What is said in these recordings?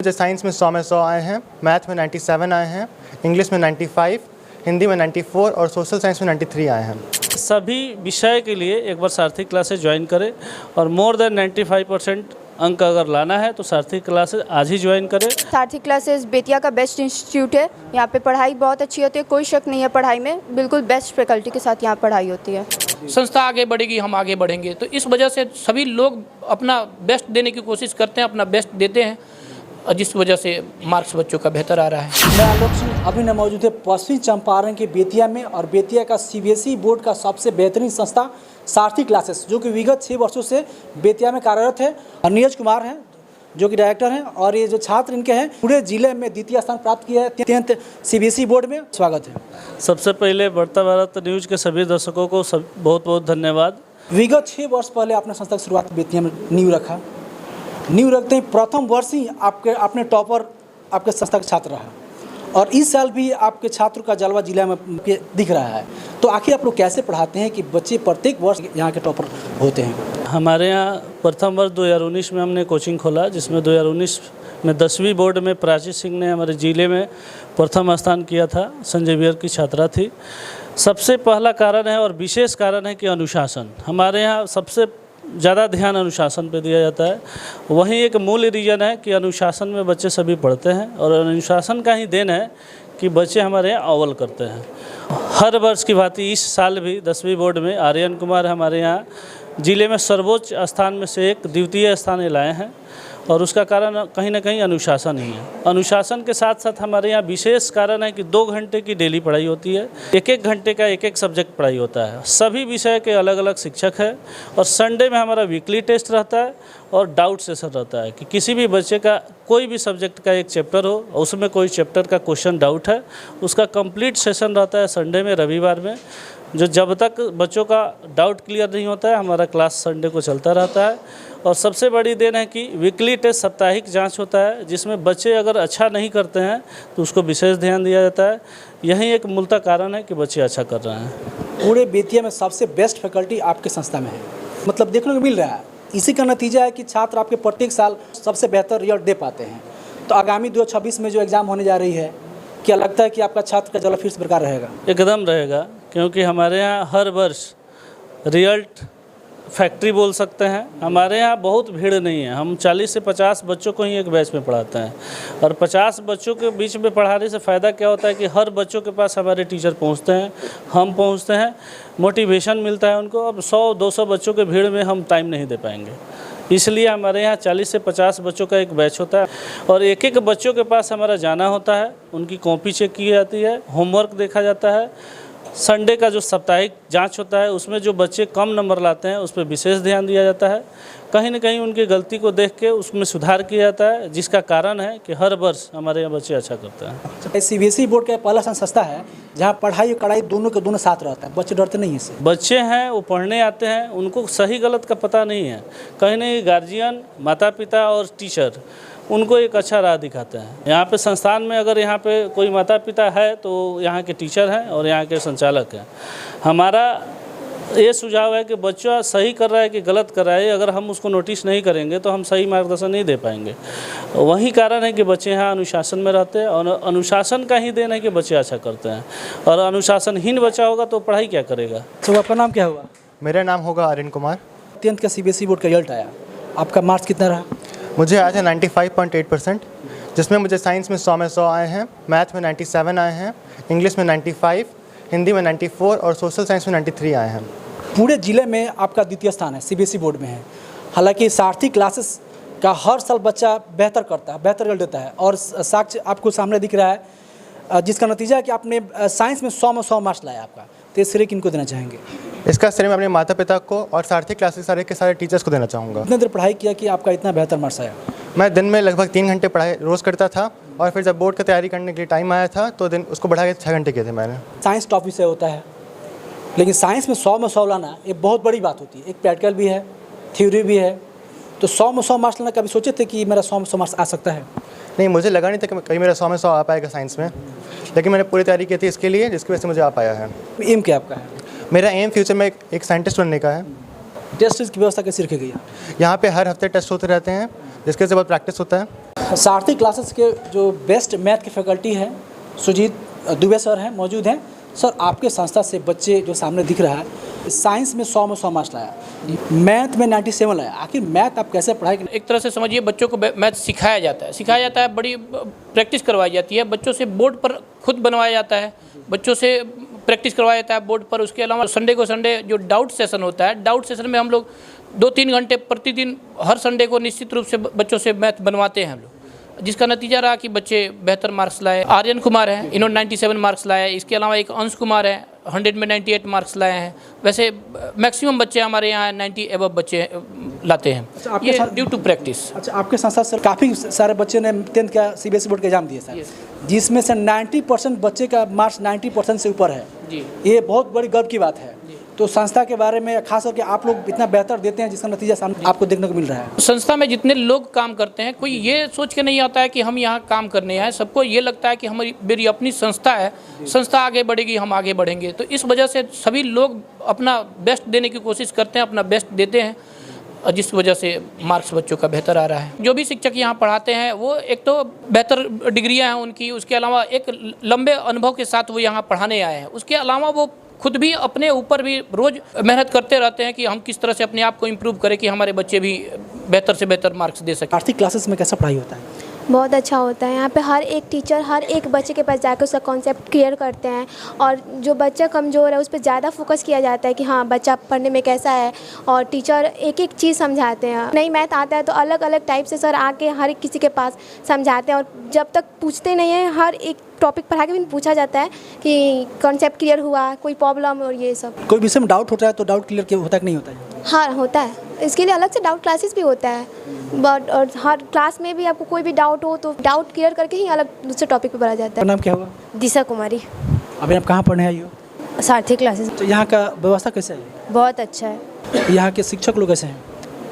मुझे साइंस में 100 में 100 आए हैं, मैथ में 97 आए हैं, इंग्लिश में 95, हिंदी में 94 और सोशल साइंस में 93 आए हैं। सभी विषय के लिए एक बार सारथी क्लासेस ज्वाइन करें और मोर देन 95% अंक अगर लाना है तो सारथी क्लासेस आज ही ज्वाइन करें। सारथी क्लासेस बेतिया का बेस्ट इंस्टीट्यूट है। यहाँ पे पढ़ाई बहुत अच्छी होती है, कोई शक नहीं है पढ़ाई में, बिल्कुल बेस्ट फैकल्टी के साथ यहाँ पढ़ाई होती है। संस्था आगे बढ़ेगी, हम आगे बढ़ेंगे, तो इस वजह से सभी लोग अपना बेस्ट देने की कोशिश करते हैं, अपना बेस्ट देते हैं, और जिस वजह से मार्क्स बच्चों का बेहतर आ रहा है। मैं आलोक सिंह अभी न मौजूद है पश्चिमी चंपारण के बेतिया में, और बेतिया का सीबीएसई बोर्ड का सबसे बेहतरीन संस्था सारथी क्लासेस, जो कि विगत 6 वर्षों से बेतिया में कार्यरत है। और नीरज कुमार हैं जो कि डायरेक्टर हैं, और ये जो छात्र इनके हैं पूरे जिले में द्वितीय स्थान प्राप्त किया है 10th सीबीएसई बोर्ड में। स्वागत है। सबसे पहले बढ़ता भारत न्यूज़ के सभी दर्शकों को बहुत बहुत धन्यवाद। विगत 6 वर्ष पहले आपने संस्था की शुरुआत बेतिया में नींव रखा, नींव रखते ही प्रथम वर्ष ही आपने टॉपर आपके संस्था का छात्र रहा, और इस साल भी आपके छात्रों का जलवा जिला में दिख रहा है। तो आखिर आप लोग कैसे पढ़ाते हैं कि बच्चे प्रत्येक वर्ष यहाँ के टॉपर होते हैं? हमारे यहाँ प्रथम वर्ष 2019 में हमने कोचिंग खोला, जिसमें 2019 में 10वीं बोर्ड में प्राची सिंह ने हमारे ज़िले में प्रथम स्थान किया था। संजय वियर की छात्रा थी। सबसे पहला कारण है और विशेष कारण है कि अनुशासन। हमारे यहाँ सबसे ज़्यादा ध्यान अनुशासन पे दिया जाता है। वहीं एक मूल रीज़न है कि अनुशासन में बच्चे सभी पढ़ते हैं, और अनुशासन का ही देन है कि बच्चे हमारे यहाँ अव्वल करते हैं। हर वर्ष की भांति इस साल भी 10वीं बोर्ड में आर्यन कुमार हमारे यहाँ ज़िले में सर्वोच्च स्थान में से एक द्वितीय स्थान लाए हैं, और उसका कारण कहीं ना कहीं अनुशासन ही है। अनुशासन के साथ साथ हमारे यहाँ विशेष कारण है कि 2 घंटे की डेली पढ़ाई होती है, 1-1 घंटे का 1-1 सब्जेक्ट पढ़ाई होता है। सभी विषय के अलग अलग शिक्षक हैं, और संडे में हमारा वीकली टेस्ट रहता है और डाउट सेशन रहता है कि किसी भी बच्चे का कोई भी सब्जेक्ट का एक चैप्टर हो, उसमें कोई चैप्टर का क्वेश्चन डाउट है, उसका कंप्लीट सेशन रहता है संडे में, रविवार में। जो जब तक बच्चों का डाउट क्लियर नहीं होता है, हमारा क्लास संडे को चलता रहता है। और सबसे बड़ी देन है कि वीकली टेस्ट साप्ताहिक जांच होता है, जिसमें बच्चे अगर अच्छा नहीं करते हैं तो उसको विशेष ध्यान दिया जाता है। यही एक मूलतः कारण है कि बच्चे अच्छा कर रहे हैं। पूरे बेतिया में सबसे बेस्ट फैकल्टी आपके संस्था में है, मतलब देखने को मिल रहा है। इसी का नतीजा है कि छात्र आपके प्रत्येक साल सबसे बेहतर रिजल्ट दे पाते हैं। तो आगामी 2026 में जो एग्ज़ाम होने जा रही है, क्या लगता है कि आपका छात्र का जलवा फिर से बरकरार रहेगा? एकदम रहेगा, क्योंकि हमारे यहाँ हर वर्ष रिजल्ट फैक्ट्री बोल सकते हैं। हमारे यहाँ बहुत भीड़ नहीं है, हम 40 से 50 बच्चों को ही एक बैच में पढ़ाते हैं, और 50 बच्चों के बीच में पढ़ाने से फ़ायदा क्या होता है कि हर बच्चों के पास हमारे टीचर पहुँचते हैं, हम पहुँचते हैं, मोटिवेशन मिलता है उनको। अब 100-200 बच्चों के भीड़ में हम टाइम नहीं दे पाएंगे, इसलिए हमारे यहाँ 40 से 50 बच्चों का एक बैच होता है, और एक-एक बच्चों के पास हमारा जाना होता है, उनकी कॉपी चेक की जाती है, होमवर्क देखा जाता है। संडे का जो साप्ताहिक जांच होता है, उसमें जो बच्चे कम नंबर लाते हैं उस पर विशेष ध्यान दिया जाता है। कहीं ना कहीं उनकी गलती को देख के उसमें सुधार किया जाता है, जिसका कारण है कि हर वर्ष हमारे यहाँ बच्चे अच्छा करते हैं। सीबीएसई बोर्ड का पहला संस्था है जहाँ पढ़ाई और कड़ाई दोनों के दोनों साथ रहता है। बच्चे डरते नहीं हैं इससे? बच्चे हैं वो पढ़ने आते हैं, उनको सही गलत का पता नहीं है। कहीं नहीं गार्जियन, माता पिता और टीचर उनको एक अच्छा राह दिखाते हैं। यहाँ पे संस्थान में अगर यहाँ पे कोई माता पिता है तो यहाँ के टीचर हैं और यहाँ के संचालक हैं। हमारा ये सुझाव है कि बच्चा सही कर रहा है कि गलत कर रहा है, अगर हम उसको नोटिस नहीं करेंगे तो हम सही मार्गदर्शन नहीं दे पाएंगे। वही कारण है कि बच्चे यहाँ अनुशासन में रहते हैं, और अनुशासन का ही देन है कि बच्चे अच्छा करते हैं। और अनुशासनहीन बच्चा होगा तो पढ़ाई क्या करेगा। तो आपका नाम क्या हुआ? मेरा नाम होगा आर्यन कुमार। 10th का सीबीएसई बोर्ड का रिजल्ट आया, आपका मार्क्स कितना रहा? मुझे आया था 95.8%, जिसमें मुझे साइंस में 100 में 100 आए हैं, मैथ में 97 आए हैं, इंग्लिश में 95, हिंदी में 94 और सोशल साइंस में 93 आए हैं। पूरे ज़िले में आपका द्वितीय स्थान है, सीबीएसई बोर्ड में है। हालांकि सारथी क्लासेस का हर साल बच्चा बेहतर करता है, बेहतर रिजल्ट देता है, और साक्ष्य आपको सामने दिख रहा है, जिसका नतीजा है कि आपने साइंस में 100 में 100 मार्क्स लाया आपका। तो इस श्रेय किनको देना चाहेंगे? इसका श्रेय मैं अपने माता पिता को और सारथी क्लासेस सारे के सारे टीचर्स को देना चाहूँगा। कितने देर पढ़ाई किया कि आपका इतना बेहतर मार्क्स आया? मैं दिन में लगभग 3 घंटे पढ़ाई रोज़ करता था, और फिर जब बोर्ड की तैयारी करने के लिए टाइम आया था तो दिन उसको बढ़ा के 6 घंटे किए थे मैंने। साइंस टॉप विषय होता है, लेकिन साइंस में 100 में 100 लाना एक बहुत बड़ी बात होती है। एक प्रैक्टिकल भी है, थ्योरी भी है। तो 100 में 100 मार्क्स लाना कभी सोचे थे कि मेरा 100 में 100 मार्क्स आ सकता है? नहीं, मुझे लगा नहीं था कि कहीं मेरा 100 में 100 आ पाएगा साइंस में, लेकिन मैंने पूरी तैयारी की थी इसके लिए, जिसकी वजह से मुझे आ पाया है। एम क्या आपका है? मेरा एम फ्यूचर में एक साइंटिस्ट बनने का है। टेस्ट की व्यवस्था कैसी रखी गई है? यहाँ पे हर हफ्ते टेस्ट होते रहते हैं, जिसके से बहुत प्रैक्टिस होता है। सारथी क्लासेस के जो बेस्ट मैथ की फैकल्टी है सुजीत दुबे सर हैं, मौजूद हैं। सर, आपके संस्था से बच्चे जो सामने दिख रहा है, साइंस में 100 में 100 मार्क्स लाया, मैथ में 97 लाया। आखिर मैथ आप कैसे पढ़ाई? एक तरह से समझिए बच्चों को मैथ सिखाया जाता है, बड़ी प्रैक्टिस करवाई जाती है, बच्चों से बोर्ड पर खुद बनवाया जाता है, बच्चों से प्रैक्टिस करवाया जाता है बोर्ड पर। उसके अलावा संडे को संडे जो डाउट सेशन होता है, डाउट सेशन में हम लोग 2-3 घंटे प्रतिदिन हर संडे को निश्चित रूप से बच्चों से मैथ बनवाते हैं हम लोग, जिसका नतीजा रहा कि बच्चे बेहतर मार्क्स लाए। आर्यन कुमार हैं, इन्होंने 97 मार्क्स लाए। इसके अलावा एक अंश कुमार है, 100 में 98 मार्क्स लाए हैं। वैसे मैक्सिमम बच्चे हमारे यहाँ 90 एबव बच्चे लाते हैं। अच्छा, ये ड्यू टू प्रैक्टिस। अच्छा, आपके संस्था से काफ़ी सारे बच्चे ने 10th का CBSE बोर्ड का एग्जाम दिए सर, जिसमें से 90% बच्चे का मार्क्स 90% से ऊपर है जी। ये बहुत बड़ी गर्व की बात है। तो संस्था के बारे में खास करके आप लोग इतना बेहतर देते हैं जिसका नतीजा सामने आपको देखने को मिल रहा है। संस्था में जितने लोग काम करते हैं, कोई ये सोच के नहीं आता है कि हम यहाँ काम करने आए। सबको ये लगता है कि मेरी अपनी संस्था है, संस्था आगे बढ़ेगी, हम आगे बढ़ेंगे। तो इस वजह से सभी लोग अपना बेस्ट देने की कोशिश करते हैं, अपना बेस्ट देते हैं, जिस वजह से मार्क्स बच्चों का बेहतर आ रहा है। जो भी शिक्षक यहाँ पढ़ाते हैं वो एक तो बेहतर डिग्रियाँ हैं उनकी, उसके अलावा एक लंबे अनुभव के साथ वो यहाँ पढ़ाने आए हैं। उसके अलावा वो खुद भी अपने ऊपर भी रोज़ मेहनत करते रहते हैं कि हम किस तरह से अपने आप को इम्प्रूव करें कि हमारे बच्चे भी बेहतर से बेहतर मार्क्स दे सकें। आर्थिक क्लासेस में कैसा पढ़ाई होता है? बहुत अच्छा होता है। यहाँ पे हर एक टीचर हर एक बच्चे के पास जाकर उसका कॉन्सेप्ट क्लियर करते हैं, और जो बच्चा कमज़ोर है उस पर ज़्यादा फोकस किया जाता है कि हाँ बच्चा पढ़ने में कैसा है, और टीचर एक एक चीज़ समझाते हैं। नहीं मैथ आता है तो अलग अलग टाइप से सर आके हर एक किसी के पास समझाते हैं, और जब तक पूछते नहीं हैं, हर एक टॉपिक पढ़ा के भी पूछा जाता है कि कॉन्सेप्ट क्लियर हुआ, कोई प्रॉब्लम और ये सब। कोई विषय में डाउट होता है तो डाउट क्लियर होता है कि नहीं होता है? हाँ होता है, इसके लिए अलग से डाउट क्लासेस भी होता है। बट और हर क्लास में भी आपको कोई भी डाउट हो तो डाउट क्लियर करके ही अलग दूसरे टॉपिक पे पढ़ा जाता आपका है। नाम क्या हुआ? दिशा कुमारी। अभी आप कहाँ पढ़ने आई हो? सारथी क्लासेस। तो यहाँ का व्यवस्था कैसे है? बहुत अच्छा है। यहाँ के शिक्षक लोग कैसे हैं?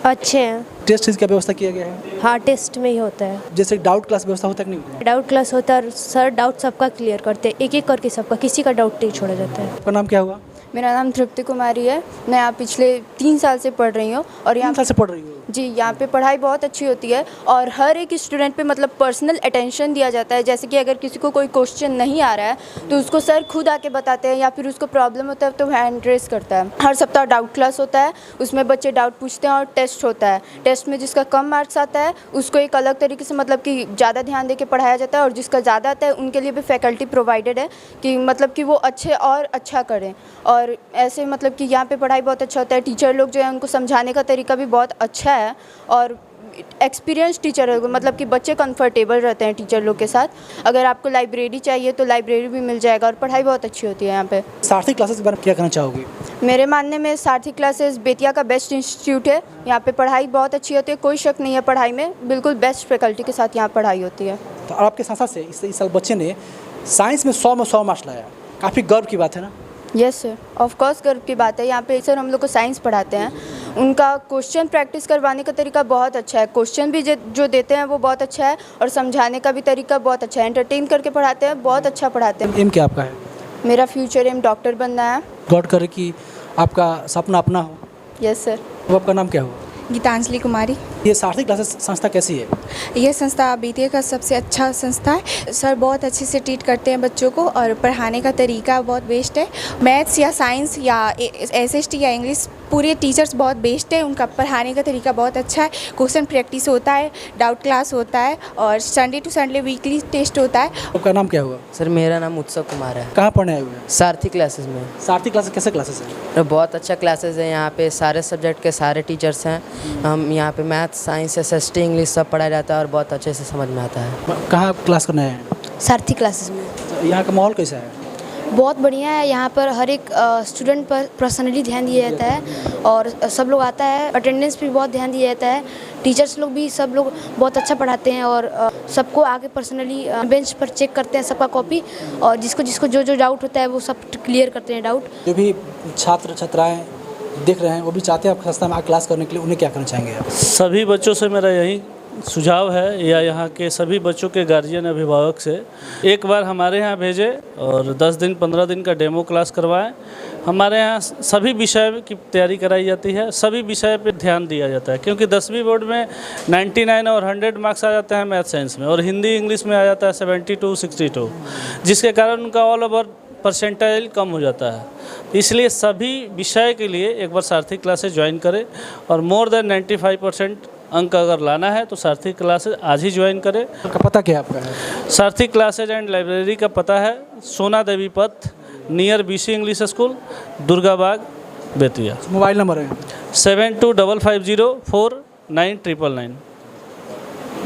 अच्छे हैं। टेस्ट का व्यवस्था किया गया है? हाँ टेस्ट में ही होता है। जैसे डाउट क्लास व्यवस्था होता है कि नहीं? डाउट क्लास होता है, सर डाउट सबका क्लियर करते हैं, एक एक करके सबका, किसी का डाउट नहीं छोड़ा जाता है। आपका नाम क्या हुआ? मेरा नाम तृप्ति कुमारी है। मैं यहाँ पिछले 3 साल से पढ़ रही हूँ, और 3 साल से पढ़ रही हूँ? जी, यहाँ पे पढ़ाई बहुत अच्छी होती है, और हर एक स्टूडेंट पे मतलब पर्सनल अटेंशन दिया जाता है। जैसे कि अगर किसी को कोई क्वेश्चन नहीं आ रहा है तो उसको सर खुद आके बताते हैं, या फिर उसको प्रॉब्लम होता है तो हैंड रेस करता है। हर सप्ताह डाउट क्लास होता है, उसमें बच्चे डाउट पूछते हैं, और टेस्ट होता है। टेस्ट में जिसका कम मार्क्स आता है उसको एक अलग तरीके से मतलब कि ज़्यादा ध्यान दे के पढ़ाया जाता है, और जिसका ज़्यादा आता है उनके लिए भी फैकल्टी प्रोवाइडेड है कि मतलब कि वो अच्छे और अच्छा करें। और ऐसे मतलब कि यहाँ पे पढ़ाई बहुत अच्छा होता है। टीचर लोग जो है उनको समझाने का तरीका भी बहुत अच्छा है, और एक्सपीरियंस टीचर है, मतलब कि बच्चे कंफर्टेबल रहते हैं टीचर लोग के साथ। अगर आपको लाइब्रेरी चाहिए तो लाइब्रेरी भी मिल जाएगा, और पढ़ाई बहुत अच्छी होती है यहाँ पे। सारथी क्लासेस के बारे में क्या कहना चाहोगे? मेरे मानने में सारथी क्लासेस बेतिया का बेस्ट इंस्टीट्यूट है। यहाँ पे पढ़ाई बहुत अच्छी होती है, कोई शक नहीं है पढ़ाई में, बिल्कुल बेस्ट फैकल्टी के साथ यहाँ पढ़ाई होती है। तो आपके संस्था से इस साल बच्चे ने साइंस में 100 में 100 मार्क्स लाया, काफ़ी गर्व की बात है ना? यस सर, ऑफ कोर्स गर्व की बात है। यहाँ पे सर हम लोग को साइंस पढ़ाते हैं, उनका क्वेश्चन प्रैक्टिस करवाने का तरीका बहुत अच्छा है। क्वेश्चन भी जो देते हैं वो बहुत अच्छा है, और समझाने का भी तरीका बहुत अच्छा है। एंटरटेन करके पढ़ाते हैं, बहुत अच्छा पढ़ाते हैं। एम क्या आपका है? मेरा फ्यूचर एम डॉक्टर बनना है। गॉड करे कि आपका सपना अपना हो। Yes sir. वो आपका नाम क्या हुआ? गीतांजलि कुमारी। ये सारथी क्लासेस संस्था कैसी है? यह संस्था बेतिया का सबसे अच्छा संस्था है। सर बहुत अच्छे से ट्रीट करते हैं बच्चों को, और पढ़ाने का तरीका बहुत बेस्ट है। मैथ्स या साइंस या SST या इंग्लिश पूरे टीचर्स बहुत बेस्ट है, उनका पढ़ाने का तरीका बहुत अच्छा है। क्वेश्चन प्रैक्टिस होता है, डाउट क्लास होता है, और Sunday to Sunday weekly test होता है। आपका नाम क्या हुआ? सर मेरा नाम उत्सव कुमार है। कहाँ पढ़ने आए हुए हैं? सारथी क्लासेस में। सारथी क्लासेस कैसे क्लासेस हैं? बहुत अच्छा क्लासेस है, यहाँ पे सारे सब्जेक्ट के सारे टीचर्स हैं। हम यहाँ पे मैथ, साइंस, SST, इंग्लिश सब पढ़ाया जाता है, और बहुत अच्छे से समझ में आता है। कहाँ क्लास करने आए हैं? सारथी क्लासेस में। तो यहाँ का माहौल कैसा है? बहुत बढ़िया है। यहाँ पर हर एक स्टूडेंट पर पर्सनली ध्यान दिया जाता है, और सब लोग आता है, अटेंडेंस भी बहुत ध्यान दिया जाता है। टीचर्स लोग भी सब लोग बहुत अच्छा पढ़ाते हैं, और सबको आगे पर्सनली बेंच पर चेक करते हैं सबका कॉपी, और जिसको जिसको जो जो डाउट होता है वो सब क्लियर करते हैं डाउट। जो भी छात्र छात्राएँ देख रहे हैं वो भी चाहते हैं आपकी संस्था में क्लास करने के लिए, उन्हें क्या करना चाहेंगे आप? सभी बच्चों से मेरा यही सुझाव है या यहाँ के सभी बच्चों के गार्जियन अभिभावक से, एक बार हमारे यहाँ भेजें और 10 दिन 15 दिन का डेमो क्लास करवाएं। हमारे यहाँ सभी विषय की तैयारी कराई जाती है, सभी विषय पे ध्यान दिया जाता है, क्योंकि 10वीं बोर्ड में 99 और 100 मार्क्स आ जाते हैं मैथ साइंस में, और हिंदी इंग्लिश में आ जाता है 72 62, जिसके कारण उनका ऑल ओवर परसेंटाइल कम हो जाता है। इसलिए सभी विषय के लिए एक बार सारथी क्लासेस ज्वाइन करें, और मोर देन 95% अंक अगर लाना है तो सारथी क्लासेज आज ही ज्वाइन करें। का पता क्या आपका है? सारथी क्लासेज एंड लाइब्रेरी का पता है सोना देवी पथ, near BC English school, Durgabagh, Bettiah. Mobile number है? 7255049999।